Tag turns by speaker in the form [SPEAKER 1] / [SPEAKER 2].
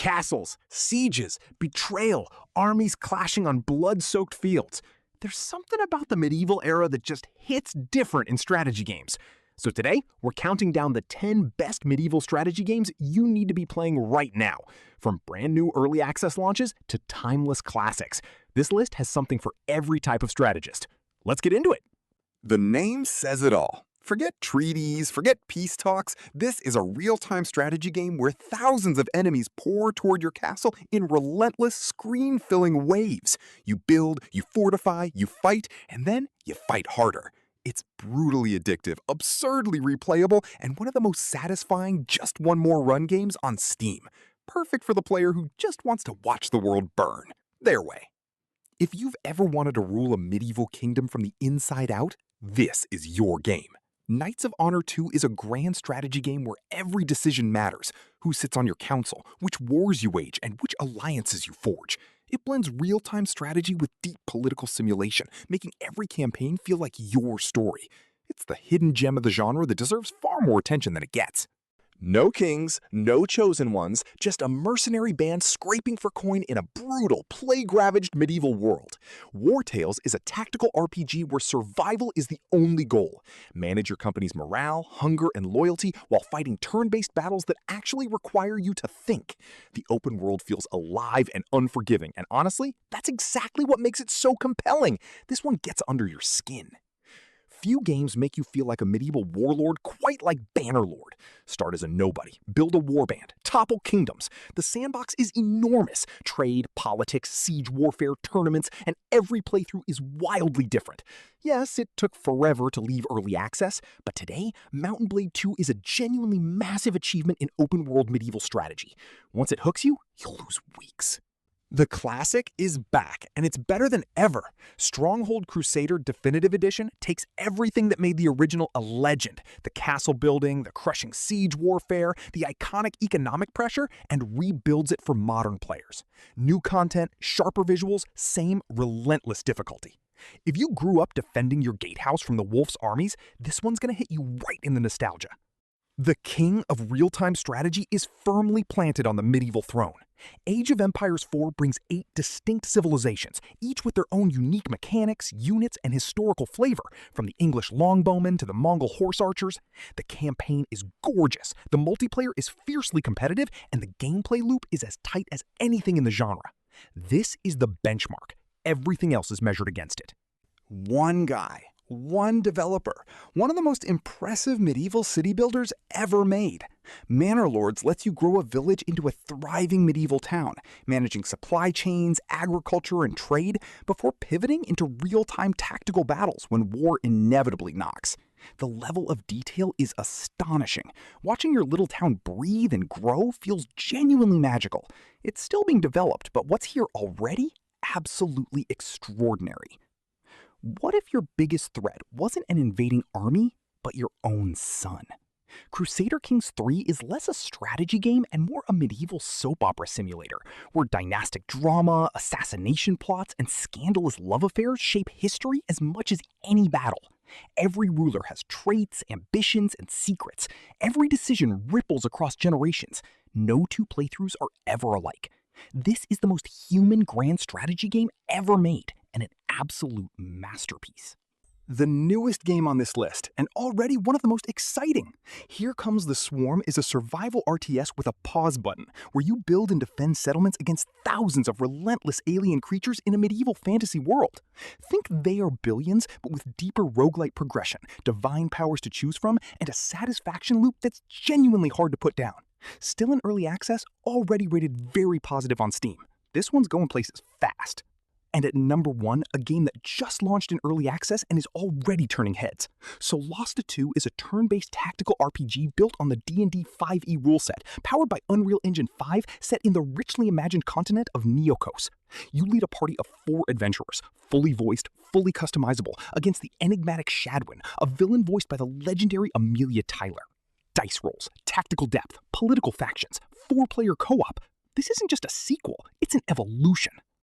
[SPEAKER 1] Castles, sieges, betrayal, armies clashing on blood-soaked fields. There's something about the medieval era that just hits different in strategy games. So today, we're counting down the 10 best medieval strategy games you need to be playing right now, from brand new early access launches to timeless classics. This list has something for every type of strategist. Let's get into it.
[SPEAKER 2] The name says it all. Forget treaties, forget peace talks. This is a real-time strategy game where thousands of enemies pour toward your castle in relentless, screen-filling waves. You build, you fortify, you fight, and then you fight harder. It's brutally addictive, absurdly replayable, and one of the most satisfying just one more run games on Steam. Perfect for the player who just wants to watch the world burn. Their way. If you've ever wanted to rule a medieval kingdom from the inside out, this is your game. Knights of Honor 2 is a grand strategy game where every decision matters. Who sits on your council, which wars you wage, and which alliances you forge. It blends real-time strategy with deep political simulation, making every campaign feel like your story. It's the hidden gem of the genre that deserves far more attention than it gets. No kings, no chosen ones, just a mercenary band scraping for coin in a brutal, plague-ravaged medieval world. Wartales is a tactical RPG where survival is the only goal. Manage your company's morale, hunger, and loyalty while fighting turn-based battles that actually require you to think. The open world feels alive and unforgiving, and honestly, that's exactly what makes it so compelling. This one gets under your skin. Few games make you feel like a medieval warlord quite like Bannerlord. Start as a nobody, build a warband, topple kingdoms. The sandbox is enormous. Trade, politics, siege warfare, tournaments, and every playthrough is wildly different. Yes, it took forever to leave early access, but today, Mount & Blade 2 is a genuinely massive achievement in open-world medieval strategy. Once it hooks you, you'll lose weeks. The classic is back, and it's better than ever. Stronghold Crusader Definitive Edition takes everything that made the original a legend. The castle building, the crushing siege warfare, the iconic economic pressure, and rebuilds it for modern players. New content, sharper visuals, same relentless difficulty. If you grew up defending your gatehouse from the Wolf's armies, this one's gonna hit you right in the nostalgia. The king of real-time strategy is firmly planted on the medieval throne. Age of Empires 4 brings 8 distinct civilizations, each with their own unique mechanics, units, and historical flavor, from the English longbowmen to the Mongol horse archers. The campaign is gorgeous, the multiplayer is fiercely competitive, and the gameplay loop is as tight as anything in the genre. This is the benchmark. Everything else is measured against it. One guy. One developer, one of the most impressive medieval city builders ever made. Manor Lords lets you grow a village into a thriving medieval town, managing supply chains, agriculture, and trade before pivoting into real-time tactical battles when war inevitably knocks. The level of detail is astonishing. Watching your little town breathe and grow feels genuinely magical. It's still being developed, but what's here already? Absolutely extraordinary. What if your biggest threat wasn't an invading army, but your own son? Crusader Kings III is less a strategy game and more a medieval soap opera simulator, where dynastic drama, assassination plots, and scandalous love affairs shape history as much as any battle. Every ruler has traits, ambitions, and secrets. Every decision ripples across generations. No two playthroughs are ever alike. This is the most human grand strategy game ever made, and an absolute masterpiece. The newest game on this list, and already one of the most exciting. Here Comes the Swarm is a survival RTS with a pause button, where you build and defend settlements against thousands of relentless alien creatures in a medieval fantasy world. Think They Are Billions, but with deeper roguelite progression, divine powers to choose from, and a satisfaction loop that's genuinely hard to put down. Still in early access, already rated very positive on Steam. This one's going places fast. And at number 1, a game that just launched in early access and is already turning heads. Solasta II is a turn-based tactical RPG built on the D&D 5e rule set, powered by Unreal Engine 5, set in the richly imagined continent of Neokos. You lead a party of 4 adventurers, fully voiced, fully customizable, against the enigmatic Shadwin, a villain voiced by the legendary Amelia Tyler. Dice rolls, tactical depth, political factions, 4-player co-op. This isn't just a sequel, it's an evolution.